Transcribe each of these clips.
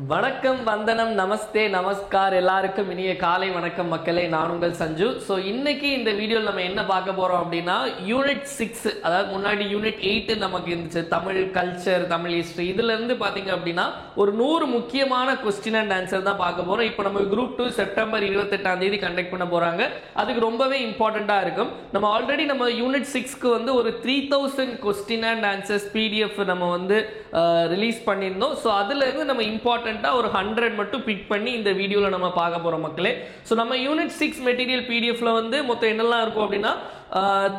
வணக்கம், வந்தனம், நமஸ்தே, நமஸ்கார். எல்லாருக்கும் இனிய காலை வணக்கம் மக்களே. நான் உங்கள் சஞ்சு. ஸோ இன்னைக்கு இந்த வீடியோவில் நம்ம என்ன பார்க்க போறோம் அப்படின்னா, யூனிட் 6, அதாவது முன்னாடி யூனிட் 8 நமக்கு இருந்துச்சு, தமிழ் கல்ச்சர், தமிழ் ஹிஸ்டரி. இதுல இருந்து பாத்தீங்க அப்படின்னா ஒரு 100 முக்கியமான கொஸ்டின் அண்ட் ஆன்சர் தான் பார்க்க போறோம். இப்போ நம்ம குரூப் 2 செப்டம்பர் 28 கண்டக்ட் பண்ண போறாங்க. அதுக்கு ரொம்பவே இம்பார்ட்டண்டா இருக்கும். நம்ம ஆல்ரெடி நம்ம யூனிட் 6க்கு வந்து ஒரு 3000 கொஸ்டின் அண்ட் ஆன்சர்ஸ் பிடிஎஃப் நம்ம வந்து ரிலீஸ் பண்ணியிருந்தோம். ஸோ அதுல இருந்து நம்ம இம்பார்ட்டண்டா ஒரு 100 மட்டும் பிக் பண்ணி இந்த வீடியோல நம்ம பார்க்க போறோம் மக்களே. ஸோ நம்ம யூனிட் 6 மெட்டீரியல் பிடிஎஃப்ல வந்து மொத்தம் என்னெல்லாம் இருக்கும் அப்படின்னா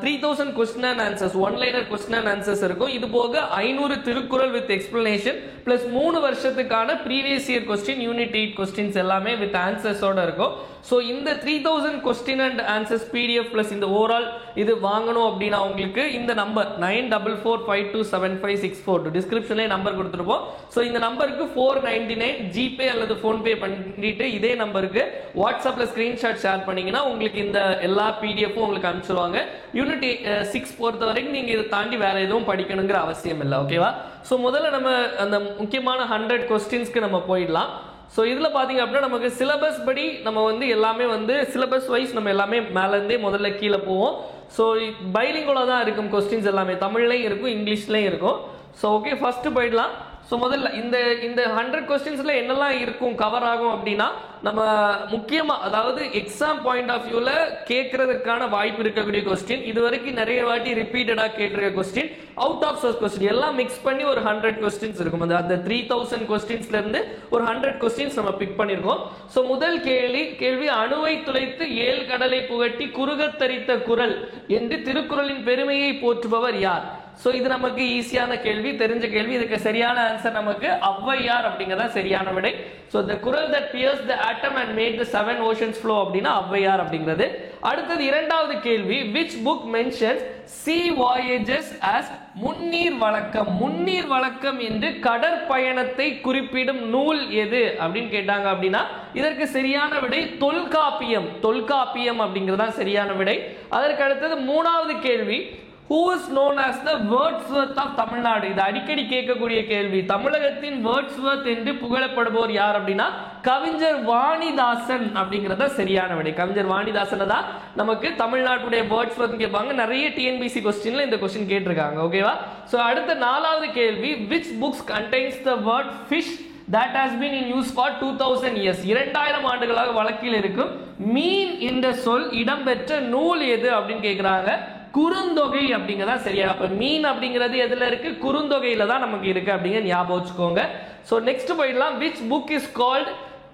3000 question and answers, one-liner question and answers இருக்கும். இது போக 500 திருக்குறள் வித் எக்ஸ்பிளனேஷன் பிளஸ் 3 வருஷத்துக்கான previous year question, unit 8 questions எல்லாமே வித் ஆன்சர்ஸோட இருக்கும். ஸோ இந்த 3000 question and answers PDF plus இந்த ஓவரால் இது வாங்கணும் அப்படின்னா உங்களுக்கு இந்த நம்பர் 9445275642 டிஸ்கிரிப்ஷன்ல நம்பர் கொடுத்துருப்போம். ஸோ இந்த நம்பருக்கு 499 ஜிபே அல்லது போன்பே பண்ணிட்டு இதே நம்பருக்கு வாட்ஸ்அப்ல ஸ்கிரீன்ஷாட் ஷேர் பண்ணீங்கன்னா உங்களுக்கு இந்த எல்லா பிடிஎஃப்பும் உங்களுக்கு அனுப்பிச்சிருவாங்க. யூனிட் 6 பொறுத்த வரைக்கும் நீங்க இதை தாண்டி வேற எதுவும் படிக்கணுங்கிற அவசியம் இல்லை. ஓகேவா? ஸோ முதல்ல நம்ம அந்த முக்கியமான 100 கொஸ்டின்ஸ்க்கு நம்ம போயிடலாம். ஸோ இதில் பார்த்தீங்க அப்படின்னா நமக்கு சிலபஸ் படி நம்ம வந்து எல்லாமே வந்து சிலபஸ் வைஸ் நம்ம எல்லாமே மேலேருந்தே முதல்ல கீழே போவோம். ஸோ பைலிங்கோல தான் இருக்கும் கொஸ்டின்ஸ் எல்லாமே, தமிழ்லையும் இருக்கும் இங்கிலீஷ்லையும் இருக்கும். ஸோ ஓகே, ஃபர்ஸ்ட் போயிடலாம். ஸோ முதல்ல இந்த 100 கொஸ்டின்ஸ்ல என்னெல்லாம் இருக்கும் கவர் ஆகும் அப்படின்னா, நம்ம முக்கியமா அதாவது எக்ஸாம் பாயிண்ட் ஆஃப் வியூல கேட்கறதுக்கான வாய்ப்பு இருக்கக்கூடிய கொஸ்டின், இது வரைக்கும் நிறைய வாட்டி ரிப்பீட்டடா கேட்டிருக்க question, out of source question எல்லாம் மிக்ஸ் பண்ணி ஒரு 100 கொஸ்டின்ஸ் இருக்கும். அந்த 3000 கொஸ்டின்ஸ்ல இருந்து ஒரு 100 கொஸ்டின்ஸ் நம்ம பிக் பண்ணிருக்கோம். ஸோ முதல் கேள்வி அணுவை துளைத்து 7 கடலை புகட்டி குறுகத் தரித்த குறள் என்று திருக்குறளின் பெருமையை போற்றுபவர் யார்? சோ இது நமக்கு ஈஸியான கேள்வி, தெரிஞ்ச கேள்வி. இதுக்கு சரியான ஆன்சர் நமக்கு ஔவையார் அப்படிங்கறத சரியான விடை. சோ the குறள் that pierced the atom and made the 7 oceans flow அப்படினா ஔவையார் அப்படிங்கிறது. அடுத்தது இரண்டாவது கேள்வி, which book mentions sea voyages as முன்னீர் வழக்கம்? முன்னீர் வழக்கம் என்று கடற்பயணத்தை குறிப்பிடும் நூல் எது அப்படின்னு கேட்டாங்க அப்படின்னா இதற்கு சரியான விடை தொல்காப்பியம். தொல்காப்பியம் அப்படிங்கிறது தான் சரியான விடை. அதற்கு அடுத்தது மூணாவது கேள்வி, who is known as the Wordsworth of Tamil Nadu? இது அடிக்கடி கேட்கக்கூடிய கேள்வி. தமிழகத்தின் வேர்ட்ஸ்வர்த் என்று புகழப்படுபவர் யார் அப்படின்னா கவிஞர் வாணிதாசன் அப்படிங்கறத சரியான விடை. கவிஞர் வாணிதாசன் தான் நமக்கு தமிழ்நாட்டுடைய வேர்ட்ஸ்வர்த் கேட்பாங்க. நிறைய டிஎன்பிசி கொஸ்டின்ல இந்த கொஸ்டின் கேட்டிருக்காங்க. ஓகேவா? சோ அடுத்த நாலாவது கேள்வி, which books contains the word fish that has been in use for 2000 years? 2000 ஆண்டுகளாக வழக்கில் இருக்கும் மீன் என்ற சொல் இடம்பெற்ற நூல் எது அப்படின்னு கேட்கிறாங்க. குறுந்தொகை அப்படிங்கறதா சரியா. அப்ப மீன் அப்படிங்கிறது எதுல இருக்கு? குறுந்தொகையில தான் நமக்கு இருக்கு அப்படிங்க ஞாபகம் வச்சுக்கோங்க. சோ நெக்ஸ்ட் போயிடலாம். which book is called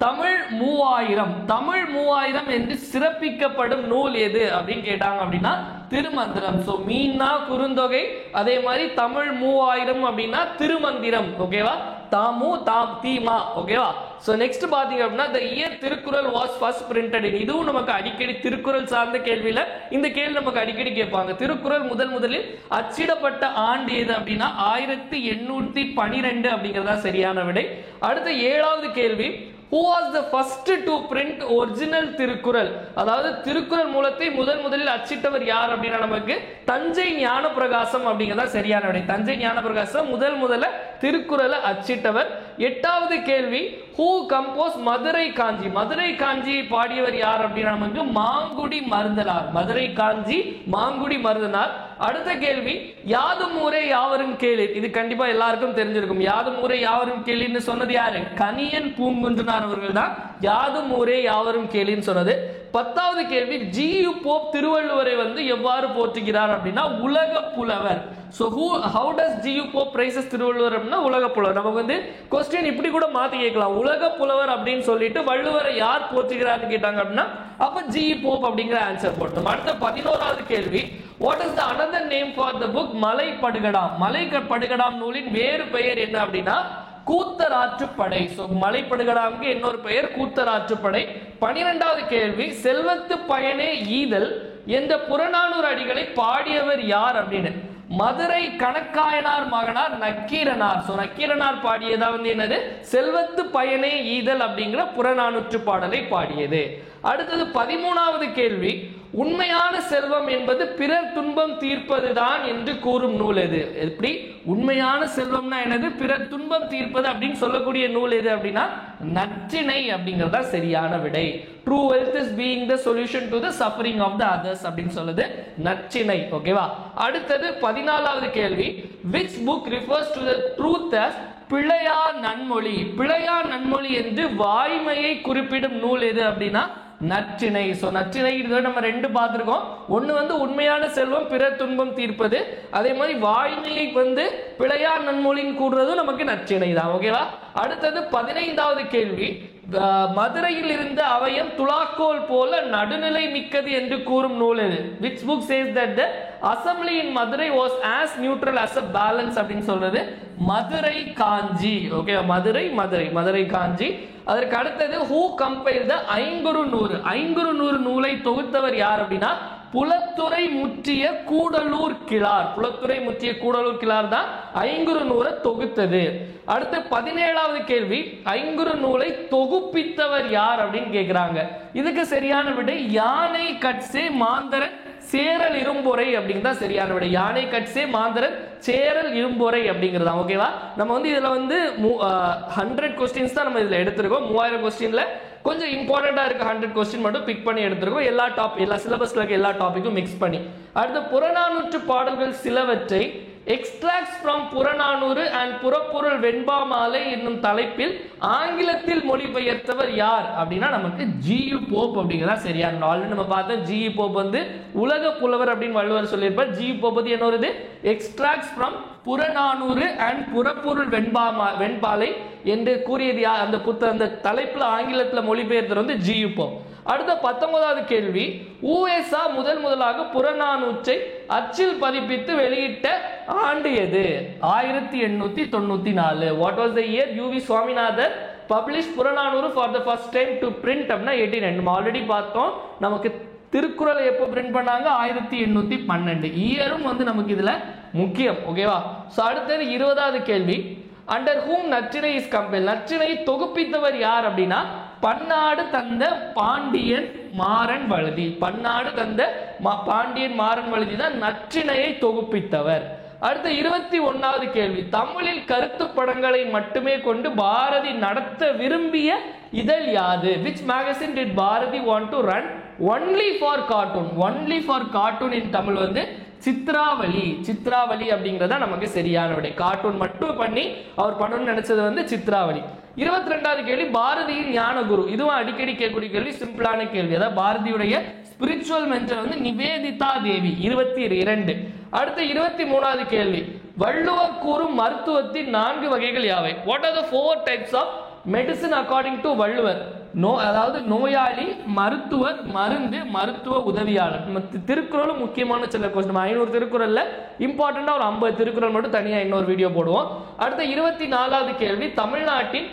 Tamil 3000? Tamil 3000 என்று சிறப்பிக்கப்படும் நூல் எது அப்படின்னு கேட்டாங்க அப்படின்னா திருமந்திரம். சோ மீன்னா குறுந்தொகை, அதே மாதிரி தமிழ் 3000 அப்படின்னா திருமந்திரம். ஓகேவா? தாமு தாம் தீமா. ஓகேவா? சோ நெக்ஸ்ட் பாத்தீங்க அப்படின்னா the year Thirukkural was first printed in. இதுவும் நமக்கு அடிக்கடி திருக்குறள் சார்ந்த கேள்வியில இந்த கேள்வி நமக்கு அடிக்கடி கேட்பாங்க. திருக்குறள் முதலில் அச்சிடப்பட்ட ஆண்டு எது அப்படின்னா 1812 அப்படிங்கறதா சரியான விடை. அடுத்த ஏழாவது கேள்வி, who was the first to print original Thirukkural? அதாவது திருக்குறள் மூலத்தை முதலில் அச்சிட்டவர் யார் அப்படின்னா நமக்கு தஞ்சை ஞானப்பிரகாசம் அப்படிங்கறதா சரியான விடை. தஞ்சை ஞானப்பிரகாசம் முதல்ல திருக்குறளை அச்சிட்டவர். எட்டாவது கேள்வி, who composed மதுரை காஞ்சி? மதுரை காஞ்சியை பாடியவர் யார் அப்படின்னா நமக்கு மாங்குடி மருதனார். மதுரை காஞ்சி மாங்குடி மருதனார். அடுத்த கேள்வி, யாதும் ஊரே யாவரும் கேளீர். இது கண்டிப்பா எல்லாருக்கும் தெரிஞ்சிருக்கும். யாதும் ஊரே யாவரும் கேளீர்னு சொன்னது யாரு? கணியன் பூங்குன்றனார் அவர்கள் தான் யாதும் ஊரே யாவரும் கேளீர்னு சொன்னது. 10வது கேள்வி, ஜி.யு. போப் திருவள்ளுவரை வந்து எவ்வாறு போற்றுகிறார் அப்படின்னா உலக புலவர். So how does G.U. Pope praises Thiruvalluvar அப்படின்னா உலக புலவர். நமக்கு வந்து கொஸ்டின் இப்படி கூட மாத்தி கேட்கலாம். உலக புலவர் அப்படின்னு சொல்லிட்டு வள்ளுவரை யார் போற்றுகிறார்னு கேட்டாங்க அப்படின்னா அப்ப G.U. Pope அப்படிங்கிற ஆன்சர் போட்டோம். அடுத்த 11வது கேள்வி, what is the another name for the book மலைப்படுகடாம்? மலைப்படுகடாம் நூலின் வேறு பெயர் என்ன அப்படின்னா கூத்தராற்றுப்படை. சோ மலைப்படுகடாமுக்கு இன்னொரு பெயர் கூத்தராற்றுப்படை. 12வது கேள்வி, செல்வத்து பயனே ஈதல் என்ற புறநானூறு அடிகளை பாடியவர் யார் அப்படின்னு மதுரை கணக்காயனார் மகனார் நக்கீரனார். சோ நக்கீரனார் பாடியதா வந்து என்னது? செல்வத்து பயனே ஈதல் அப்படிங்கிற புறநானூற்று பாடலை பாடியது. அடுத்தது 13வது கேள்வி, உண்மையான செல்வம் என்பது பிறர் துன்பம் தீர்ப்பதுதான் என்று கூறும் நூல் எது? எப்படி உண்மையான செல்வம்னா என்னது, பிறர் துன்பம் தீர்ப்பது அப்படின்னு சொல்லக்கூடிய நூல் எது அப்படின்னா நற்றிணை அப்படிங்கறதா சரியான விடை. True wealth is being the solution to the suffering of the others அப்படின்னு சொல்லுது நற்றிணை. ஓகேவா? அடுத்தது 14வது கேள்வி, which book refers to the truth as பிழையார் நன்மொழி? பிழையார் நன்மொழி என்று வாய்மையை குறிப்பிடும் நூல் எது அப்படின்னா நற்றிணை. சோ நற்றிணை நம்ம ரெண்டு பார்த்திருக்கோம். ஒன்னு வந்து உண்மையான செல்வம் பிறர் துன்பம் தீர்ப்பது, அதே மாதிரி வாய்மையை வந்து பிழையார் நன்மொழின்னு கூடுறதும் நமக்கு நற்றிணை தான். ஓகேவா? அடுத்தது 15வது கேள்வி, மதுரையில் இருந்த அவையம் துலாக்கோல் போல நடுநிலை மிக்கது என்று கூறும் நூல் எது? which book says that the assembly in Madurai was as neutral as a balance அப்படின்னு சொல்றது மதுரை காஞ்சி. ஓகே, மதுரை காஞ்சி. அதற்கு அடுத்தது who compiled the ஐங்குறு நூலை தொகுத்தவர் யார் அப்படின்னா புலத்துறை முற்றிய கூடலூர் கிழார் தான் ஐங்குறு நூலை தொகுத்தது. அடுத்து 17வது கேள்வி, ஐங்குறு நூலை தொகுப்பித்தவர் யார் அப்படின்னு கேக்குறாங்க. இதுக்கு சரியான விடை யானை கட்சே மாந்தரன் சேரல் இரும்பொறை அப்படிங்கிறதா சரியான விடை. யானை கட்சே மாந்தரன் சேரல் இரும்பொறை அப்படிங்கிறதா. ஓகேவா? நம்ம வந்து இதுல வந்து 100 கொஸ்டின்ஸ் தான் நம்ம இதுல எடுத்திருக்கோம். 3000 கொஸ்டின்ல கொஞ்சம் இம்பார்ட்டண்டா இருக்க 100 கொஸ்டின் மட்டும் பிக் பண்ணி எடுத்திருக்கோம். எல்லா சிலபஸ்ல இருக்க எல்லா டாபிக்கும் மிக்ஸ் பண்ணி. அடுத்து புறநானூற்று பாடல்கள் சிலவற்றை எக்ஸ்ட்ராக்ட்ஸ் ஃப்ரம் புறநானூறு அண்ட் புறப்பொருள் வெண்பா மாலை என்னும் தலைப்பில் ஆங்கிலத்தில் மொழிபெயர்த்தவர் யார் அப்படின்னா நமக்கு ஜி.யு. போப் அப்படிங்கிறதா சரியான. ஆல்ரெடி நம்ம பார்த்தோம் ஜி.யு. போப் வந்து உலக புலவர் அப்படின்னு வள்ளுவர் சொல்லியிருப்பார். ஜி.யு. போப் வந்து என்ன வருது, எக்ஸ்ட்ராக்ட்ஸ் ஃப்ரம் புறநானூறு அண்ட் புறப்பொருள் வெண்பாலை என்று கூறியது யார்? அந்த தலைப்புல ஆங்கிலத்துல மொழிபெயர்த்தவர் வந்து ஜி.யு. போப். அடுத்த 19வது கேள்வி, USA முதலாக புறநானூற்றை அச்சில் பதிப்பித்து வெளியிட்ட ஆண்டு எது? 1894. What was the year UV Swaminathan publish Purananuru for the first time to print அப்படின்னா 1800. நம்ம ஆல்ரெடி பார்த்தோம். நமக்கு திருக்குறளை எப்போ பிரிண்ட் பண்ணாங்க? 1812. இயரும் வந்து நமக்கு இதுல முக்கியம். ஓகேவா? சோ அடுத்தது 20வது கேள்வி, under whom Natrinai is compiled? Natrinai தொகுப்பித்தவர் யார் அப்படின்னா பன்னாடு தந்த பாண்டியன் மாறன் வழுதி. தான் நற்றிணையை தொகுப்பித்தவர். அடுத்த 21வது கேள்வி, தமிழில் கருத்து படங்களை மட்டுமே கொண்டு பாரதி நடத்த விரும்பிய இதழ் யாது? which magazine did Bharathi want to run only for cartoon in Tamil வந்து சித்ராவளி அப்படிங்கறத நமக்கு சரியான விடை. கார்ட்டூன் மட்டும் பண்ணி அவர் பண்ணணும்னு நினைச்சது வந்து சித்ராவளி. 22வது கேள்வி, பாரதியின் ஞான குரு. இதுவும் அடிக்கடி கேட்கக்கூடிய கேள்வி, சிம்பிளான கேள்வி. அதாவது பாரதியுடைய ஸ்பிரிச்சுவல் மென்டர் வந்து நிவேதிதா தேவி. 22. அடுத்த 23வது கேள்வி, வள்ளுவர் கூறும் மருத்துவத்தின் 4 வகைகள் யாவை? What are the 4 types of medicine according to Valluvar? அதாவது நோயாளி, மருத்துவர், மருந்து, மருத்துவ உதவியாளர். திருக்குறளும் முக்கியமான சில கொஸ்டின். 500 திருக்குறள்ல இம்பார்ட்டண்டா ஒரு 50 திருக்குறள் மட்டும் தனியா இன்னொரு வீடியோ போடுவோம். அடுத்த 24வது கேள்வி, தமிழ்நாட்டின்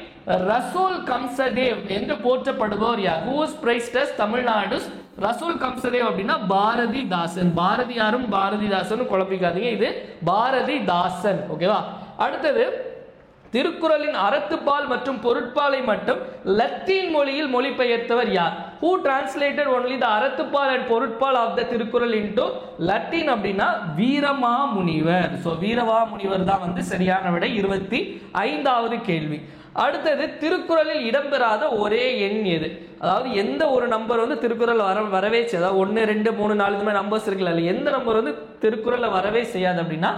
ரசூல் கம்சதேவ் என்று போற்றப்படுபவர் யார்? Who is praised as Tamil Nadu's ரசூல் கம்சதேவ் அப்படின்னா பாரதிதாசன். பாரதியாரும் பாரதிதாசனும் குழப்பிக்காதீங்க, இது பாரதிதாசன். ஓகேவா? அடுத்தது திருக்குறளின் அறத்துப்பால் மற்றும் பொருட்பாலை மட்டும் லத்தீன் மொழியில் மொழிபெயர்த்தவர் யார்? Who translated only the Arathuppal and Porutpal of the Thirukkural into Latin அப்படின்னா வீரமாமுனிவர். சோ வீரமாமுனிவர் தான் வந்து சரியான விடை. 25வது கேள்வி. அடுத்தது திருக்குறளில் இடம்பெறாத ஒரே எண் எது? அதாவது எந்த ஒரு நம்பர் வந்து திருக்குறள் வரவே செய்யாது. 1 2 3 4 இந்த மாதிரி நம்பர்ஸ் இருக்குல்ல, எந்த நம்பர் வந்து திருக்குறள்ல வரவே செய்யாது அப்படின்னா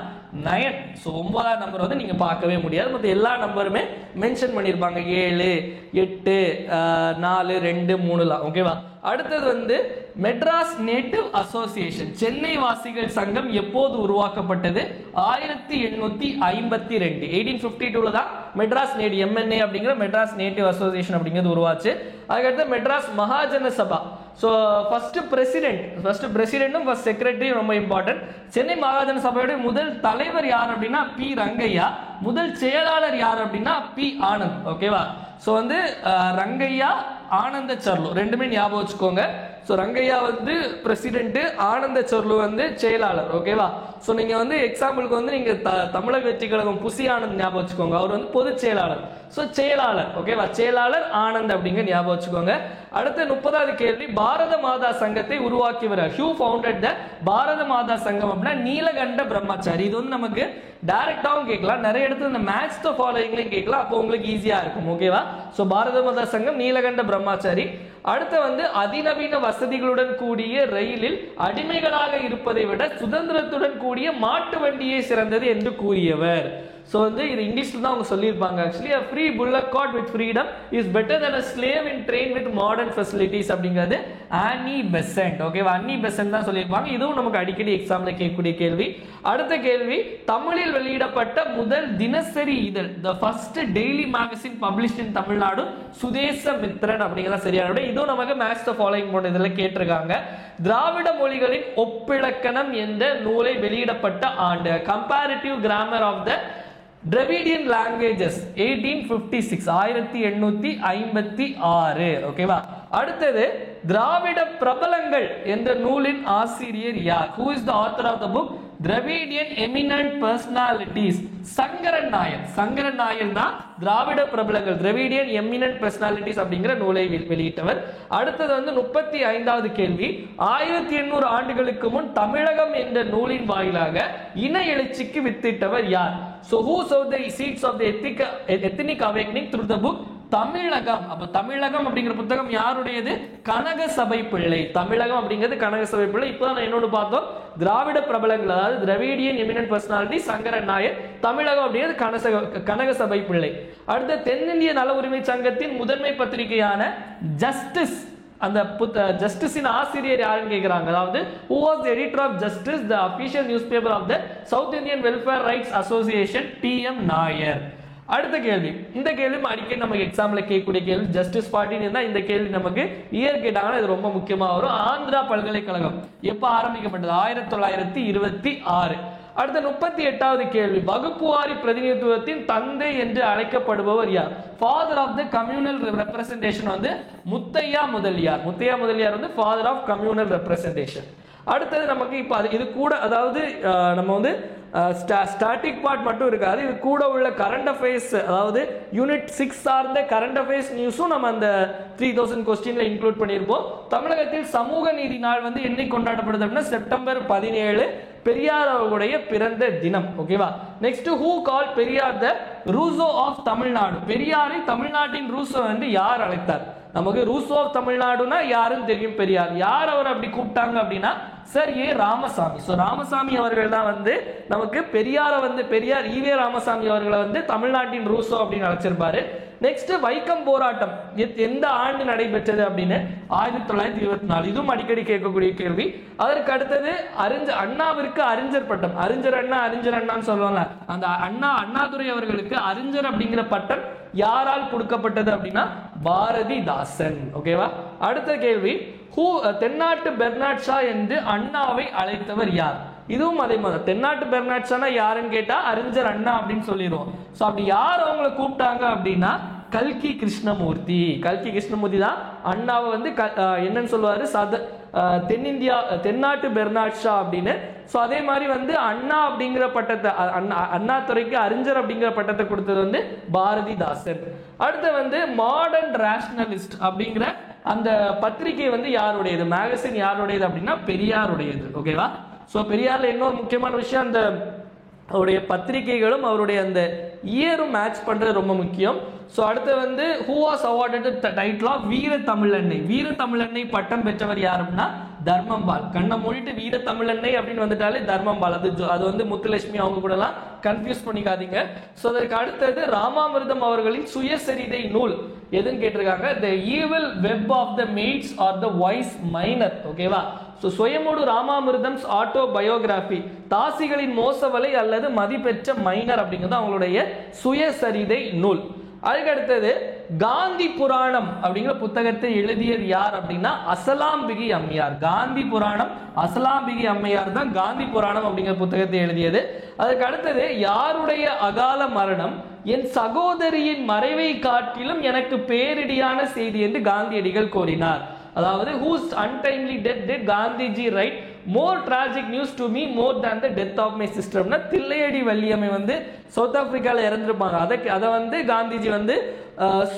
9. ஸோ 9ஆம் நம்பர் வந்து நீங்க பார்க்கவே முடியாது. மற்ற எல்லா நம்பருமே மென்ஷன் பண்ணியிருப்பாங்க, 7 8 4 2 3லாம். ஓகேவா? அடுத்தது வந்து மெட்ராஸ் நேட்டிவ் அசோசியேஷன், சென்னை வாசிகள் சங்கம் எப்போது உருவாக்கப்பட்டது? 1852. 1852 தான் மெட்ராஸ் நேட்டிவ் MNA அப்படிங்கிற மெட்ராஸ் நேட்டிவ் அசோசியேஷன் அப்படிங்கிறது உருவாச்சு. அதுக்கடுத்து மெட்ராஸ் மகாஜன சபா. ஸோ ஃபர்ஸ்ட் பிரசிடென்ட்டும் ஃபர்ஸ்ட் செக்ரட்டரியும் ரொம்ப இம்பார்ட்டன்ட். சென்னை மகாஜன சபையுடைய முதல் தலைவர் யார் அப்படின்னா பி ரங்கையா. முதல் செயலாளர் யார் அப்படின்னா பி ஆனந்த். ஓகேவா? ஸோ வந்து ரங்கையா, ஆனந்த சர்லு ரெண்டுமே ஞாபகம் வச்சுக்கோங்க. ஸோ ரங்கையா வந்து பிரசிடென்ட், ஆனந்த சொர்லு வந்து செயலாளர். ஓகேவா? ஸோ நீங்க வந்து எக்ஸாம்பிளுக்கு வந்து நீங்க தமிழக வெற்றி கழகம் புசி ஆனந்த் ஞாபகம் வச்சுக்கோங்க, அவர் வந்து பொதுச் செயலாளர். ஸோ செயலாளர், ஓகேவா? செயலாளர் ஆனந்த் அப்படிங்க ஞாபகம் வச்சுக்கோங்க. அடுத்த 30வது கேள்வி, பாரத மாதா சங்கத்தை உருவாக்கியவர். ஹூ ஃபவுண்டட் த பாரத மாதா சங்கம் அப்படின்னா நீலகண்ட பிரம்மச்சாரி. இது வந்து நமக்கு டைரக்டாவும் கேட்கலாம், நிறைய இடத்துல இந்த மேட்ச் த ஃபாலோயிங்லையும் கேட்கலாம், அப்போ உங்களுக்கு ஈஸியா இருக்கும். ஓகேவா? ஸோ பாரத மாதா சங்கம் நீலகண்ட பிரம்மச்சாரி. அடுத்து வந்து அதிநவீன வசதிகளுடன் கூடிய ரயிலில் அடிமைகளாக இருப்பதை விட சுதந்திரத்துடன் கூடிய மாட்டு வண்டியே சிறந்தது என்று கூறியவர். ஸோ வந்து இது இங்கிலீஷ்ல தான் அவங்க சொல்லியிருப்பாங்க. Actually a free bullock cart with freedom is better than a slave in train with modern facilities அப்படிங்கிறது ஆனி பெசன்ட். ஓகேவா? அன்னி பெசன்ட் தான் சொல்லியிருப்பாங்க. இதுவும் நமக்கு அடிக்கடி எக்ஸாம்ல கேட்கக்கூடிய கேள்வி. அடுத்த கேள்வி, தமிழில் வெளியிடப்பட்ட முதல் தினசரி இதழ், the first daily magazine published in Tamil Nadu Swadesamitran அப்படிங்கிறத சரியான விட. இதுவும் நமக்கு மேட்ச் த ஃபாலோயிங் போன இதில் கேட்டிருக்காங்க. திராவிட மொழிகளின் ஒப்பிலக்கணம் என்ற நூலை வெளியிடப்பட்ட ஆண்டு, comparative grammar of the Dravidian languages 1856 1856. ஓகேவா? அடுத்தது திராவிட பிரபலங்கள் என்ற நூலின் ஆசிரியர் யார்? Who is the author of the book Dravidian Eminent Personalities? Sankaran Nair. Sankaran Nair தான் திராவிட பிரபலங்கள் Dravidian Eminent Personalities அப்படிங்கிற நூலை வெளியிட்டவர். அடுத்தது வந்து 35வது கேள்வி, 1800 ஆண்டுகளுக்கு முன் தமிழகம் என்ற நூலின் வாயிலாக இன எழுச்சிக்கு வித்திட்டவர் யார்? So who sowed the seeds of the ethnic awakening through the book தமிழகம்? அப்ப தமிழகம் அப்படிங்கிற புத்தகம் யாருடையது? கனக சபை பிள்ளை. தமிழகம் அப்படிங்கிறது கனக சபை பிள்ளை. இப்பதான் என்னோட பார்த்தோம், திராவிட பிரபலங்கள் அதாவது Dravidian eminent personality Sankaran Nair, Tamilagam அப்படிங்கிறது கனக சபை பிள்ளை. அடுத்த தென்னிந்திய நல உரிமை சங்கத்தின் முதன்மை பத்திரிகையான ஜஸ்டிஸ், அந்த ஜஸ்டிஸின் ஆசிரியர் யாருன்னு கேட்கிறாங்க. அதாவது who was the editor of Justice, the official newspaper of the South Indian Welfare Rights Association? TM Nair. அடுத்த கேள்வி, இந்த கேள்வி அடிக்கடி நமக்கு எக்ஸாம்ல கேட்கக்கூடிய கேள்வி. ஜஸ்டிஸ் பார்ட்டின்னு இருந்தா இந்த கேள்வி நமக்கு இயர் கேட்டாங்கன்னா இது ரொம்ப முக்கியமா வரும். ஆந்திரா பல்கலைக்கழகம் எப்ப ஆரம்பிக்கப்பட்டது? 1926. அடுத்த 38வது கேள்வி, வகுப்புவாரி பிரதிநிதித்துவத்தின் தந்தை என்று அழைக்கப்படுபவர் யார்? Father of the communal representation வந்து முத்தையா முதலியார். முத்தையா முதலியார் வந்து ஃபாதர் ஆஃப் கம்யூனல் ரெப்ரசன்டேஷன். அடுத்தது நமக்கு இப்போ இது கூட, அதாவது நம்ம வந்து ஸ்டாட்டிக் பார்ட் மட்டும் இருக்காது, இது கூட உள்ள கரண்ட் அஃபேர்ஸ், அதாவது யூனிட் 6 சார்ந்த கரண்ட் அஃபேர்ஸ் நியூஸும் நம்ம அந்த 3000 கொஸ்டின்ல இன்க்ளூட் பண்ணியிருப்போம். தமிழகத்தில் சமூக நீதி நாள் வந்து என்னைக்கு கொண்டாடப்படுது அப்படின்னா செப்டம்பர் 17, பெரியார் அவர்களுடைய பிறந்த தினம். ஓகேவா? Next, who call Periyar the Rousseau of Tamil Nadu? பெரியாரை தமிழ்நாட்டின் ரூசோ வந்து யார் அழைத்தார்? நமக்கு ரூசோ ஆஃப் தமிழ்நாடுனா யாருன்னு தெரியும், பெரியார். யார் அவர் அப்படி கூப்பிட்டாங்க அப்படின்னா சார் ஏ ராமசாமி. ஸோ ராமசாமி அவர்கள் தான் வந்து நமக்கு பெரியாரை வந்து பெரியார் ஈவே ராமசாமி அவர்களை வந்து தமிழ்நாட்டின் ரூசோ அப்படின்னு அழைச்சிருப்பாரு. நெக்ஸ்ட், வைக்கம் போராட்டம் எந்த ஆண்டு நடைபெற்றது அப்படின்னு 1924. இதுவும் அடிக்கடி கேட்கக்கூடிய கேள்வி. அதற்கு அடுத்தது அண்ணாவிற்கு அறிஞர் பட்டம், அறிஞர் அண்ணான்னு சொல்லுவாங்க, அந்த அண்ணாதுரை அவர்களுக்கு அறிஞர் அப்படிங்கிற பட்டம் யாரால் கொடுக்கப்பட்டது அப்படின்னா பாரதிதாசன். ஓகேவா? அடுத்த கேள்வி, தென்னாட்டு பெர்னாட் ஷா என்று அண்ணாவை அழைத்தவர் யார்? இதுவும் அதே மாதிரி, தென்னாட்டு பெர்னாட் ஷா யாருன்னு கேட்டா அறிஞர் அண்ணா அப்படின்னு சொல்லிடுவோம். சோ அப்படி யார் அவங்களை கூப்பிட்டாங்க அப்படின்னா கல்கி கிருஷ்ணமூர்த்தி. கல்கி கிருஷ்ணமூர்த்தி தான் அண்ணாவை வந்து என்னன்னு சொல்லுவாரு, தென்னாட்டு பெர்னாட் ஷா அப்படின்னு. ஸோ அதே மாதிரி வந்து அண்ணா அப்படிங்கிற பட்டத்தை, அண்ணாதுரைக்கு அறிஞர் அப்படிங்கிற பட்டத்தை கொடுத்தது வந்து பாரதிதாசன். அடுத்து வந்து மாடர்ன் ரேஷனலிஸ்ட் அப்படிங்கிற அந்த பத்திரிகை வந்து யாருடையது, மேகசின் யாருடையது அப்படின்னா பெரியாருடையது. ஓகேவா? ஸோ பெரியார்ல இன்னொரு முக்கியமான விஷயம், அந்த அவருடைய பத்திரிகைகளும் அவருடைய அந்த இயரும் மேட்ச் பண்றது ரொம்ப முக்கியம். ஸோ அடுத்து வந்து who was awarded the title of Veera Thamizhannai? வீர தமிழன்னை பட்டம் பெற்றவர் யார் அப்படின்னா தர்மம்பால். கண்ணை மூடிட்டு வீர தமிழன்னை அப்படின்னு வந்துட்டாலே தர்மம்பால். அது வந்து முத்துலட்சுமி அவங்க கூட எல்லாம் கன்ஃபியூஸ் பண்ணிக்காதீங்க. ஸோ அதற்கு அடுத்தது ராமாமிர்தம் அவர்களின் சுயசரிதை நூல் எதுன்னு கேட்டிருக்காங்க. The evil web of the maids or the wise minor. ஓகேவா? ஸோ சுயமுடு ராமாமிர்தம் ஆட்டோ பயோகிராபி, தாசிகளின் மோசவலை அல்லது மதிப்பெற்ற மைனர் அப்படிங்கிறது அவங்களுடைய சுயசரிதை நூல். அதுக்கு அடுத்தது காந்தி புராணம் அப்படிங்கிற புத்தகத்தை எழுதியது யார் அப்படின்னா அசலாம்பிகி அம்மையார். காந்தி புராணம் அசலாம்பிகி அம்மையார் தான் காந்தி புராணம் அப்படிங்கிற புத்தகத்தை எழுதியது. அதுக்கு அடுத்தது யாருடைய அகால மரணம் என் சகோதரியின் மறைவை காட்டிலும் எனக்கு பேரிடியான செய்தி என்று காந்தியடிகள் கோரினார்? அதாவது whose untimely death did Gandhiji write more tragic news to me more than the death of my sister. Thillaiyadi Valliammai வந்து சவுத் ஆப்பிரிக்கால இறந்துருப்பாங்க. அதை வந்து காந்திஜி வந்து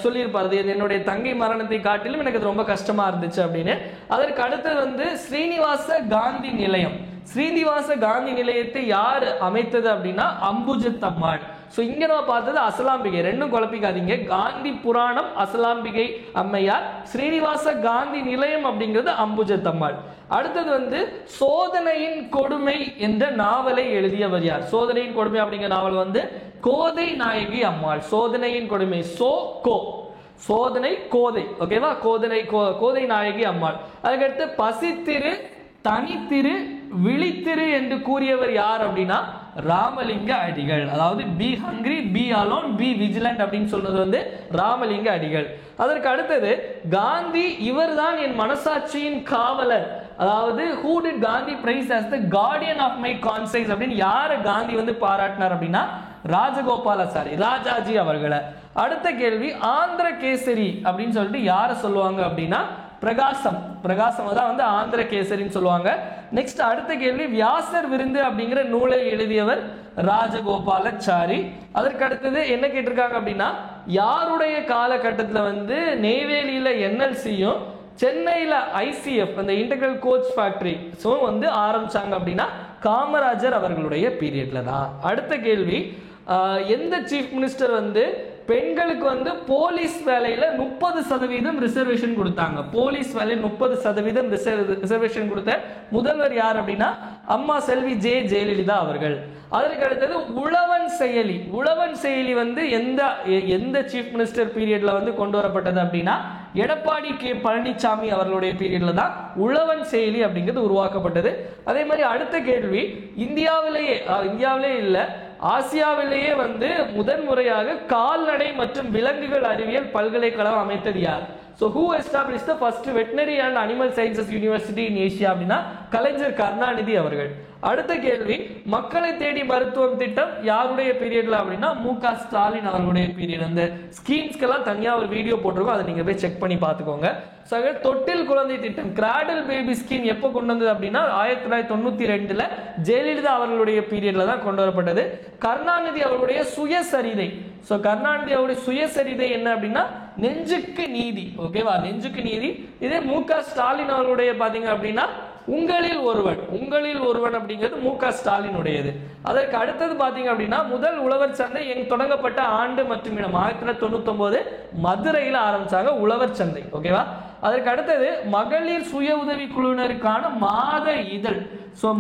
சொல்லியிருப்பாரு, என்னுடைய தங்கை மரணத்தை காட்டிலும் எனக்கு ரொம்ப கஷ்டமா இருந்துச்சு அப்படின்னு. அதற்கு அடுத்தது வந்து ஸ்ரீனிவாச காந்தி நிலையம். ஸ்ரீனிவாச காந்தி நிலையத்தை யார் அமைத்தது அப்படின்னா அம்புஜத் அம்மாள். ஸோ இங்க நம்ம பார்த்தது அசலாம்பிகை, ரெண்டும் குழப்பிக்காதீங்க. காந்தி புராணம் அசலாம்பிகை அம்மையார், ஸ்ரீனிவாச காந்தி நிலையம் அப்படிங்கிறது அம்புஜத் அம்மாள். அடுத்தது வந்து சோதனையின் கொடுமை என்ற நாவலை எழுதியவர் யார்? சோதனையின் கொடுமை அப்படிங்கிற நாவல் வந்து கோதை நாயகி அம்மாள். சோதனையின் கொடுமை சோதனை கோதை, ஓகேவா? கோதை நாயகி அம்மாள். அதுக்கடுத்து பசித்திரு, தனித்திரு, விழித்திரு என்று கூறியவர் யார் அப்படின்னா ராமலிங்க அடிகள். அதாவது be hungry, be alone, be vigilant அப்படின்னு சொல்றது வந்து ராமலிங்க அடிகள். அதற்கு அடுத்தது காந்தி இவர்தான் என் மனசாட்சியின் காவலர். அதாவது who did Gandhi praise as the guardian of my conscience அப்படின்னு யாரை காந்தி வந்து பாராட்டினார் அப்படின்னா ராஜகோபாலாச்சாரி, ராஜாஜி அவர்களை. அடுத்த கேள்வி ஆந்திர கேசரி அப்படின்னு சொல்லிட்டு யாரை சொல்லுவாங்க அப்படின்னா பிரகாசம் தான் வந்து ஆந்திர கேசரின்னு சொல்லுவாங்க. நெக்ஸ்ட் அடுத்த கேள்வி வியாசர் விருந்து அப்படிங்கிற நூலை எழுதியவர் ராஜகோபாலாச்சாரி. அதற்கு அடுத்தது என்ன கேட்டிருக்காங்க அப்படின்னா யாருடைய காலகட்டத்தில் வந்து நெய்வேலியில என்எல்சியும் சென்னையில ஐசிஎஃப் அந்த இன்டெகிரல் கோச் ஃபேக்டரி வந்து ஆரம்பிச்சாங்க அப்படின்னா காமராஜர் அவர்களுடைய பீரியட்ல தான். அடுத்த கேள்வி எந்த சீஃப் மினிஸ்டர் வந்து பெண்களுக்கு வந்து போலீஸ் வேலையில 30% ரிசர்வேஷன் கொடுத்தாங்க? போலீஸ் வேலையில் 30% ரிசர்வேஷன் கொடுத்த முதல்வர் யார் அப்படின்னா அம்மா செல்வி ஜெயலலிதா அவர்கள். அதற்கு அடுத்தது உழவன் செயலி வந்து எந்த சீஃப் மினிஸ்டர் பீரியட்ல வந்து கொண்டு வரப்பட்டது அப்படின்னா எடப்பாடி கே பழனிசாமி அவர்களுடைய பீரியட்ல தான் உழவன் செயலி அப்படிங்கிறது உருவாக்கப்பட்டது. அதே மாதிரி அடுத்த கேள்வி இந்தியாவிலேயே இல்ல ஆசியாவிலேயே வந்து முதன்முறையாக கால்நடை மற்றும் விலங்குகள் அறிவியல் பல்கலைக்கழகம் அமைத்தது யார்? So who established the first veterinary and animal sciences university in Asia அப்படின்னா கலைஞர் கருணாநிதி அவர்கள். அடுத்த கேள்வி மக்களை தேடி மருத்துவம் திட்டம் யாருடைய பீரியட்ல அப்படின்னா மு.க. ஸ்டாலின் அவர்களுடைய பீரியட். அந்த ஸ்கீம்ஸ்க்கெல்லாம் தனியா ஒரு வீடியோ போட்டிருக்கோம், அதை நீங்க போய் செக் பண்ணி பார்த்துக்கோங்க. தொட்டில் குழந்தை திட்டம் கிராடல் பேபி ஸ்கீம் எப்போ கொண்டு வந்தது அப்படின்னா 1992 ஜெயலலிதா அவர்களுடைய பீரியட்ல தான் கொண்டு வரப்பட்டது. கருணாநிதி அவர்களுடைய சுயசரிதை. கருணாநிதி அவருடைய சுயசரிதை என்ன அப்படின்னா நெஞ்சுக்கு நீதி, ஓகேவா? நெஞ்சுக்கு நீதி. இதே மு.க. ஸ்டாலின் அவர்களுடைய பாத்தீங்க அப்படின்னா உங்களில் ஒருவன் அப்படிங்கிறது மு.க. ஸ்டாலினுடையது. அதற்கு அடுத்தது பாத்தீங்க அப்படின்னா முதல் உழவர் சந்தை தொடங்கப்பட்ட ஆண்டு மற்றும் இடம் 1999 மதுரையில் ஆரம்பிச்சாங்க உழவர் சந்தை, ஓகேவா? அதற்கு அடுத்தது மகளிர் சுய உதவி குழுவினருக்கான மாத இதழ்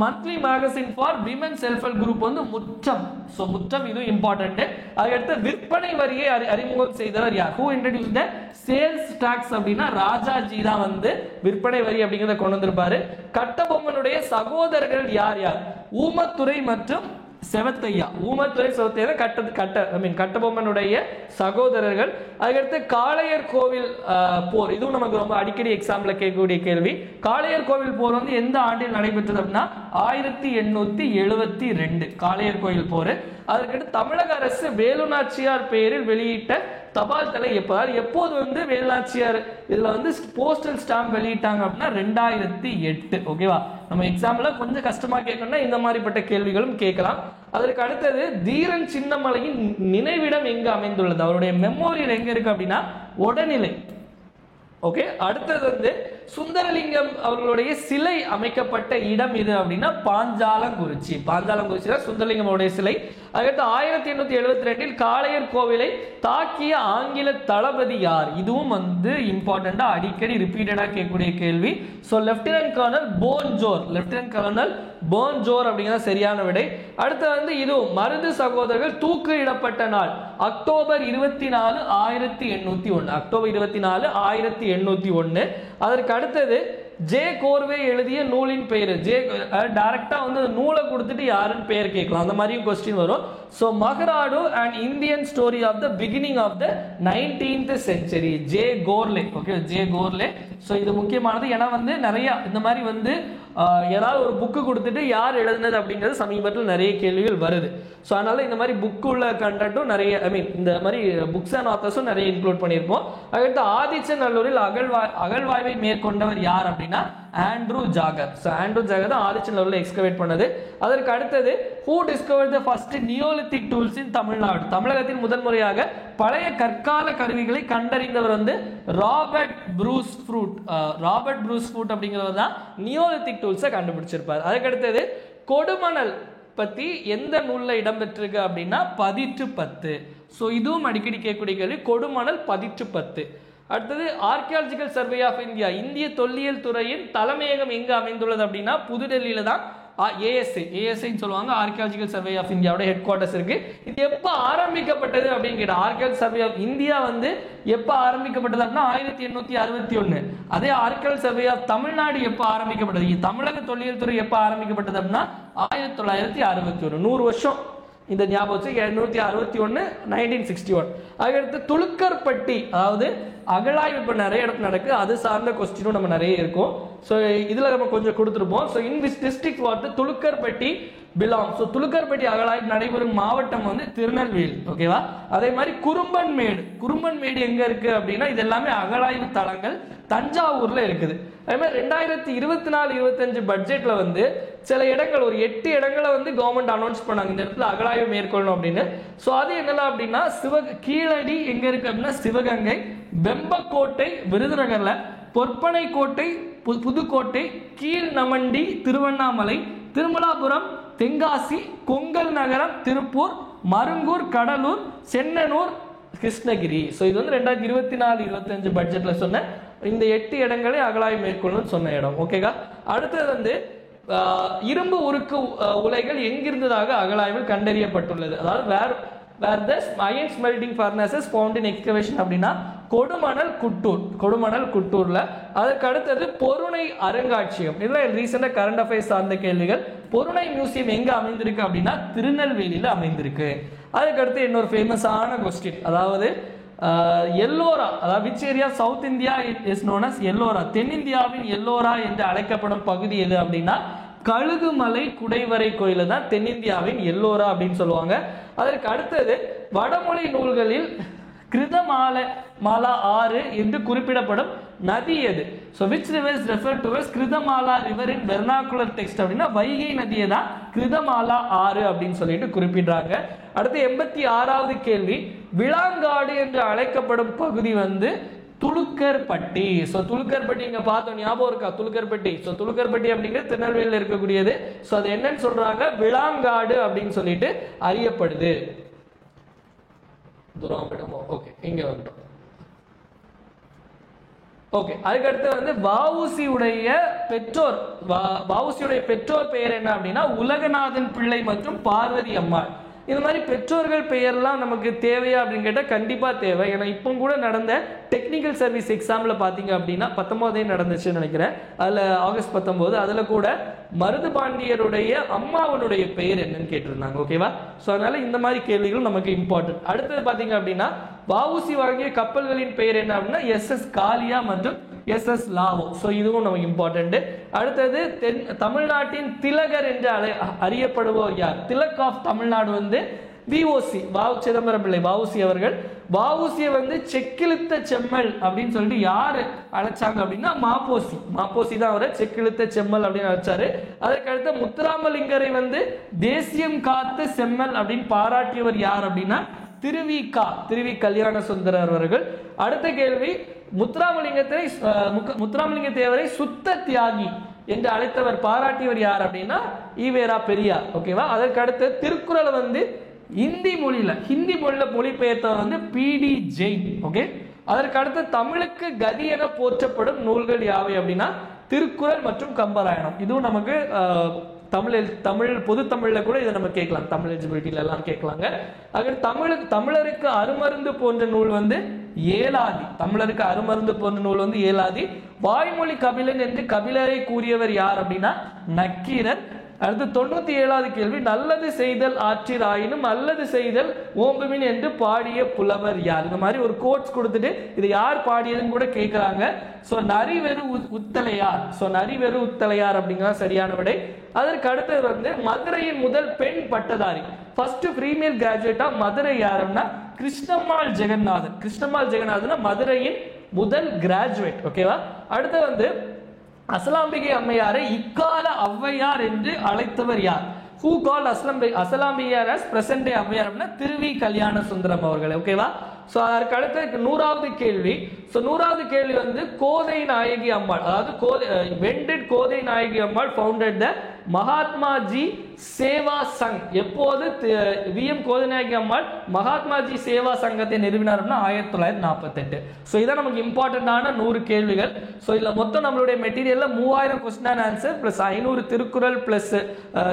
monthly magazine for women self help group வந்து முற்றம் இது இம்பார்ட்டன்ட். அதுக்கடுத்து விற்பனை வரியை அறிமுகம் செய்தவர் யார்? Who introduced the sales tax அப்படின்னா ராஜாஜி தான் வந்து விற்பனை வரி அப்படிங்கறத கொண்டு வந்திருப்பாரு. கட்டபொம்மனுடைய சகோதரர்கள் யார்? ஊமத்துரை மற்றும் செவத்தையா. ஊமத்துரை செவத்தையா கட்டபொம்மனுடைய சகோதரர்கள். அதுக்கடுத்து காளையர் கோவில் போர், இதுவும் நமக்கு ரொம்ப அடிக்கடி எக்ஸாம்ல கேட்கக்கூடிய கேள்வி. காளையர் கோவில் போர் வந்து எந்த ஆண்டில் நடைபெற்றது அப்படின்னா 1872 காளையர் கோவில் போர். அதற்கடுத்து தமிழக அரசு வேலுநாச்சியார் பெயரில் வெளியிட்ட தபால் தலை எப்போது வந்து வேலுநாச்சியார் இதுல வந்து போஸ்டல் ஸ்டாம்ப் வெளியிட்டாங்க அப்படின்னா 2008, ஓகேவா? நம்ம எக்ஸாம்ல கொஞ்சம் கஷ்டமா கேட்கணும்னா இந்த மாதிரிப்பட்ட கேள்விகளும் கேட்கலாம். அதற்கு அடுத்தது தீரன் சின்னமலையின் நினைவிடம் எங்க அமைந்துள்ளது? அவருடைய மெமோரியல் எங்க இருக்கு அப்படின்னா உடனிலை, ஓகே. அடுத்தது வந்து சுந்தரலிங்கம் அவர்களுடைய சிலை அமைக்கப்பட்ட இடம் இது அப்படின்னா பாஞ்சாலங்குறிச்சி தான் சுந்தரலிங்கம் அவருடைய சிலை. அதுக்கடுத்து 1872 காளையர் கோவிலை தாக்கிய ஆங்கில தளபதி யார்? இதுவும் வந்து இம்பார்ட்டண்டா அடிக்கடி ரிப்பீட்டடா கேட்கக்கூடிய கேள்வி. லெப்டினன்ட் கர்னல் போன்ஜோர் அப்படிங்கிறது சரியான விடை. அடுத்து வந்து இதுவும் மருது சகோதரர்கள் தூக்கு இடப்பட்ட நாள் அக்டோபர் 24 1801 அக்டோபர் 24 1801. அதற்கு அடுத்தது ஜே கோர்வே எழுதிய நூலின் பெயர். டைரக்டா வந்து நூலை கொடுத்துட்டு யாருன்னு பெயர் கேட்கலாம், அந்த மாதிரியும் கொஸ்டின் வரும். மகராடு and Indian story of the beginning of the 19th century J கோர்லே, ஓகே, ஜே கோர்லே. இது முக்கியமானது, ஏன்னா வந்து நிறைய இந்த மாதிரி வந்து ஏதாவது ஒரு புக்கு கொடுத்துட்டு யார் எழுதுனது அப்படிங்கிறது சமீபத்தில் நிறைய கேள்விகள் வருது. ஸோ அதனால இந்த மாதிரி புக்கு உள்ள கண்டென்ட்டும் நிறைய இந்த மாதிரி புக்ஸ் அண்ட் ஆத்தர்ஸும் நிறைய இன்க்ளூட் பண்ணியிருப்போம். அடுத்து ஆதிச்சநல்லூரில் அகழ்வாய்வை மேற்கொண்டவர் யார் அப்படின்னா ஆண்ட்ரூ ஜாகர். ஸோ ஆண்ட்ரூ ஜாகர் தான் ஆதிச்சநல்லூரில் எக்ஸ்கவேட் பண்ணது. அதற்கு அடுத்தது who discovered the first Neolithic tools இன் தமிழ்நாடு. தமிழகத்தில் முதல் முறையாக பழைய கற்கால கருவிகளை கண்டறிந்தவர் ராபர்ட் ப்ரூஸ் ஃப்ரூட் அப்படிங்கிறவர் தான் நியோலித்திக் டூல்ஸை கண்டுபிடிச்சிருப்பார். அதுக்கு அடுத்தது கொடுமணல் பத்தி எந்த நூல்ல இடம்பெற்றிருக்கு அப்படின்னா பதிற்று 10. ஸோ இதுவும் அடிக்கடி கேட்கக்கூடிய கேள்வி, கொடுமணல் பதிற்று 10. அடுத்தது ஆர்கியாலஜிக்கல் சர்வே ஆஃப் இந்தியா, இந்திய தொல்லியல் துறையின் தலைமையகம் எங்க அமைந்துள்ளது அப்படின்னா புதுடெல்லியில தான் ஏஎஸ்ஐ சொல்லுவாங்க. ஆர்கியாலஜிக்கல் சர்வே ஆஃப் இந்தியாவோட ஹெட் குவார்ட்டர்ஸ் இருக்கு. இது எப்போ ஆரம்பிக்கப்பட்டது அப்படின்னு கேட்டா ஆர்கியாலஜிக்கல் சர்வே ஆஃப் இந்தியா எப்போ ஆரம்பிக்கப்பட்டது அப்படின்னா 1861. அதே ஆர்கியாலஜிக்கல் சர்வே ஆஃப் தமிழ்நாடு எப்போ ஆரம்பிக்கப்பட்டது, தமிழக தொல்லியல் துறை எப்போ ஆரம்பிக்கப்பட்டது அப்படின்னா 1961. 100 வருஷம் இந்த ஞாபகம் 861 1961. அதுக்கடுத்து துலுக்கர்பட்டி, அதாவது அகழாய்வு இப்போ நிறைய இடத்துல நடக்குது, அது சார்ந்த கொஸ்டினும் நம்ம நிறைய இருக்கும். ஸோ இதில் நம்ம கொஞ்சம் கொடுத்துருப்போம். So in which district what Thulukkarpatti belong. So Thulukkarpatti அகழாய்வு நடைபெறும் மாவட்டம் திருநெல்வேலி. ஓகேவா. அதே மாதிரி குறும்பன்மேடு எங்க இருக்கு அப்படின்னா இது எல்லாமே அகழாய்வு தளங்கள் தஞ்சாவூர்ல இருக்குது. அதே மாதிரி 2024-25 பட்ஜெட்ல சில இடங்கள் ஒரு 8 இடங்களை கவர்மெண்ட் அனௌன்ஸ் பண்ணாங்க இந்த இடத்துல அகழாய்வு மேற்கொள்ளணும் அப்படின்னு. ஸோ அது என்னலாம் அப்படின்னா கீழடி எங்க இருக்கு அப்படின்னா சிவகங்கை, வெம்பக்கோட்டை விருதுநகர்ல, பொற்பனை கோட்டை புதுக்கோட்டை, கீழ் நமண்டி திருவண்ணாமலை, திருமலாபுரம் தென்காசி, கொங்கல் நகரம் திருப்பூர், மருங்கூர் கடலூர், சென்னனூர் கிருஷ்ணகிரி. ஸோ இது 2024-25 பட்ஜெட்ல சொன்ன இந்த 8 இடங்களை அகழாய்வு மேற்கொள்ளணும்னு சொன்ன இடம். ஓகேகா. அடுத்தது இரும்பு உருக்கு உலைகள் எங்கிருந்ததாக அகழாய்வில் கண்டறியப்பட்டுள்ளது. அதாவது where the iron smelting furnaces found in excavation அப்படின்னா கொடுமணல் குட்டூர்ல. அதுக்கு அடுத்தது பொருணை அருங்காட்சியகம். இதெல்லாம் ரீசெண்டா கரண்ட் அஃபேர்ஸ் சார்ந்த கேள்விகள். பொருணை மியூசியம் எங்க அமைந்திருக்கு அப்படின்னா திருநெல்வேலியில அமைந்திருக்கு. அதுக்கு அடுத்து இன்னொரு ஃபேமஸான கொஸ்டின், அதாவது எல்லோரா, அதாவது which area south India is known as Ellora, தென்னிந்தியாவின் எல்லோரா என்று அழைக்கப்படும் பகுதி எது அப்படின்னா கழுகுமலை குடைவரை கோயில தான் தென்னிந்தியாவின் எல்லோரா அப்படின்னு சொல்லுவாங்க. அதற்கு அடுத்தது வடமொழி நூல்களில் கிருதமாலா ஆறு என்று குறிப்பிடப்படும் நதி எது? So which river is referred to as Kritamala river in vernacular text அப்படின்னா வைகை நதியை தான் கிருதமாலா ஆறு அப்படின்னு சொல்லிட்டு குறிப்பிடுறாங்க. அடுத்து 86வது கேள்வி, விளாங்காடு என்று அழைக்கப்படும் பகுதி துலுக்கர்பட்டி. ஸோ துலுக்கர்பட்டி இங்க பார்த்தோம், ஞாபகம் இருக்கா துலுக்கர்பட்டி? ஸோ துலுக்கர்பட்டி அப்படிங்கிறது திருநெல்வேலியில் இருக்கக்கூடியது. ஸோ அது என்னன்னு சொல்றாங்க, விளாங்காடு அப்படின்னு சொல்லிட்டு அறியப்படுது. ஓகே, இங்க வந்துட்டோம். ஓகே, அதுக்கடுத்து வஉசியுடைய பெற்றோர் பெயர் என்ன அப்படின்னா உலகநாதன் பிள்ளை மற்றும் பார்வதி அம்மாள். இந்த மாதிரி பெற்றோர்கள் பெயர்லாம் நமக்கு தேவையா அப்படின்னு கேட்டால் கண்டிப்பாக தேவை. ஏன்னா இப்போ கூட நடந்த டெக்னிக்கல் சர்வீஸ் எக்ஸாமில் பார்த்தீங்க அப்படின்னா 19 நடந்துச்சுன்னு நினைக்கிறேன், அதில் ஆகஸ்ட் 19, அதில் கூட மருது பாண்டியருடைய அம்மாவனுடைய பெயர் என்னன்னு கேட்டிருந்தாங்க. ஓகேவா. ஸோ அதனால இந்த மாதிரி கேள்விகள் நமக்கு இம்பார்ட்டன்ட். அடுத்தது பார்த்தீங்க அப்படின்னா வஉசி வழங்கிய கப்பல்களின் பெயர் என்ன அப்படின்னா SS காலியா மற்றும் SS லாவோ. ஸோ இதுவும் நமக்கு இம்பார்ட்டன்ட். அடுத்தது தமிழ்நாட்டின் திலகர் என்று அறியப்படுவோர் யார்? திலக் ஆஃப் தமிழ்நாடு VOC சிதம்பரம் பிள்ளை வஉசி அவர்கள். வஉசியை செக்கிழுத்த செம்மல் அப்படின்னு சொல்லிட்டு யாரு அழைச்சாங்க அப்படின்னா மாப்போசி தான் அவரை செக்கிழுத்த செம்மல் அப்படின்னு அழைச்சாரு. அதற்கு அடுத்த முத்துராமலிங்கரை தேசியம் காத்த செம்மல் அப்படின்னு பாராட்டியவர் யார் அப்படின்னா திருவி கல்யாண சுந்தரர் அவர்கள். அடுத்த கேள்வி, முத்துராமலிங்க தேவரை சுத்த தியாகி என்று அழைத்தவர் பாராட்டியவர் யார் அப்படின்னா ஈவேரா பெரியார். ஓகேவா. அதற்கு அடுத்து திருக்குறளை ஹிந்தி மொழியில மொழிபெயர்த்தவர் PD ஜெயின். ஓகே. அதற்கு அடுத்து தமிழுக்கு கதி என போற்றப்படும் நூல்கள் யாவை அப்படின்னா திருக்குறள் மற்றும் கம்பராயணம். இதுவும் நமக்கு தமிழ் பொது தமிழ்ல கூட இதை நம்ம கேட்கலாம், தமிழ் எலிஜிபிலிட்டியில எல்லாம் கேட்கலாங்க. தமிழருக்கு அருமருந்து போன்ற நூல் ஏலாதி. தமிழருக்கு அருமருந்து போன்ற நூல் ஏலாதி. வாய்மொழி கபிலன் என்று கபிலரை கூறியவர் யார் அப்படின்னா நக்கீரர். அடுத்து 97வது கேள்வி, நல்லது செய்தல் ஆற்றீர் ஆயினும் அல்லது செய்தல் ஓம்புமின் என்று பாடிய புலவர் யார்? இந்த மாதிரி ஒரு கோட்ஸ் கொடுத்துட்டு இது யார் பாடியதுன்னு கூட கேட்கிறாங்க. சோ நரிவெறு உத்தலையார். சோ நரிவெறு உத்தலையார் அப்படிங்கிறது சரியான விடை. அதற்கு அடுத்தது வந்து மதுரையின் முதல் பெண் பட்டதாரி, ஃபர்ஸ்ட் பிரீமியர் கிராஜுவேட்டா மதுரை யாருன்னா கிருஷ்ணம்மாள் ஜெகநாதன். கிருஷ்ணம்மாள் ஜெகநாதன் மதுரையின் முதல் கிராஜுவேட். ஓகேவா? அடுத்து வந்து அசலாம்பிகை அம்மையாரை இக்கால ஔவையார் என்று அழைத்தவர் யார்? Who called அசலாம்பிகையார் as present day Avvaiyar அப்படின்னா திருவி கல்யாண சுந்தரம் அவர்கள். ஓகேவா? சோ அதற்கு அடுத்த 100வது கேள்வி. சோ 100வது கேள்வி வந்து கோதை நாயகி அம்மாள், அதாவது when did Kothai Nayaki Ammal founded the Mahatmaji Seva Sangh? எப்போது விஎம் கோதை நாயகி அம்மாள் மகாத்மாஜி சேவா சங்கத்தை நிறுவினார்? 1948. சோ இதான் நமக்கு இம்பார்ட்டன்டான 100 கேள்விகள். சோ இதுல மொத்தம் நம்மளுடைய மெட்டீரியல்ல 3000 question and answer plus 500 Thirukkural plus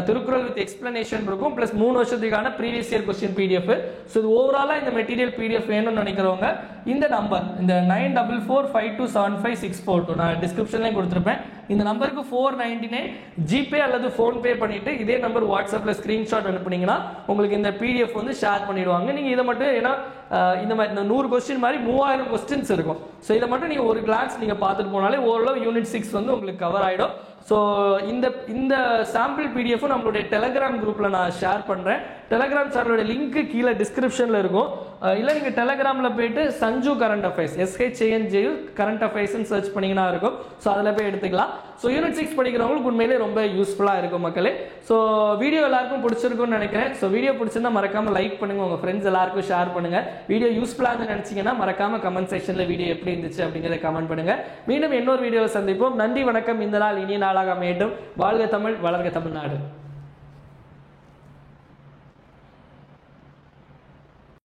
Thirukkural with explanation இருக்கும் பிளஸ் 3 வருஷத்துக்கான previous year question PDF. So இது ஓவராலா இந்த மெட்டீரியல் PDF வேணும்னு நினைக்கிறவங்க இந்த நம்பர், இந்த 9445275642 நான் டிஸ்கிரிப்ஷன்ல கொடுத்திருப்பேன். இந்த நம்பருக்கு 499 ஜிபே அல்லது போன் பே பண்ணிட்டு இதே நம்பர் வாட்ஸ்அப்ல ஸ்கிரீன்ஷாட் அனுப்புனீங்கன்னா உங்களுக்கு இந்த PDF வந்து ஷேர் பண்ணிடுவாங்க. நீங்க இதை மட்டும், ஏன்னா இந்த மாதிரி 100 क्वेश्चन மாதிரி 3000 क्वेश्चंस இருக்கும். ஸோ இதை மட்டும் நீங்க ஒரு கிளான்ஸ் நீங்க பார்த்துட்டு போனாலே ஓரளவு யூனிட் 6 வந்து உங்களுக்கு கவர் ஆயிடும். ஸோ இந்த சாம்பிள் PDF நம்மளுடைய டெலகிராம் குரூப்ல நான் ஷேர் பண்றேன். டெலகிராம் சேனலோட லிங்க் கீழே டிஸ்கிரிப்ஷன்ல இருக்கும். இல்லை நீங்க டெலகிராம்ல போயிட்டு Sanju current affairs SHANJU current affairs search பண்ணீங்கன்னா இருக்கும். ஸோ அதில் போய் எடுத்துக்கலாம். ஸோ யூனிட் 6 படிக்கிறவங்களுக்கு உண்மையிலே ரொம்ப யூஸ்ஃபுல்லாக இருக்கும் மக்களே. ஸோ வீடியோ எல்லாருக்கும் பிடிச்சிருக்கும்னு நினைக்கிறேன். ஸோ வீடியோ பிடிச்சிருந்தா மறக்காம லைக் பண்ணுங்க, உங்க ஃப்ரெண்ட்ஸ் எல்லாருக்கும் ஷேர் பண்ணுங்க. வீடியோ யூஸ்ஃபுல்லாக நினைச்சீங்கன்னா மறக்காம கமெண்ட் செக்ஷன்ல வீடியோ எப்படி இருந்துச்சு அப்படிங்கிறத கமெண்ட் பண்ணுங்க. மீண்டும் இன்னொரு வீடியோவில் சந்திப்போம். நன்றி, வணக்கம். இந்த நாள் இனிய நாளாக அமையட்டும். வாழ்க தமிழ், வளர்க தமிழ்நாடு.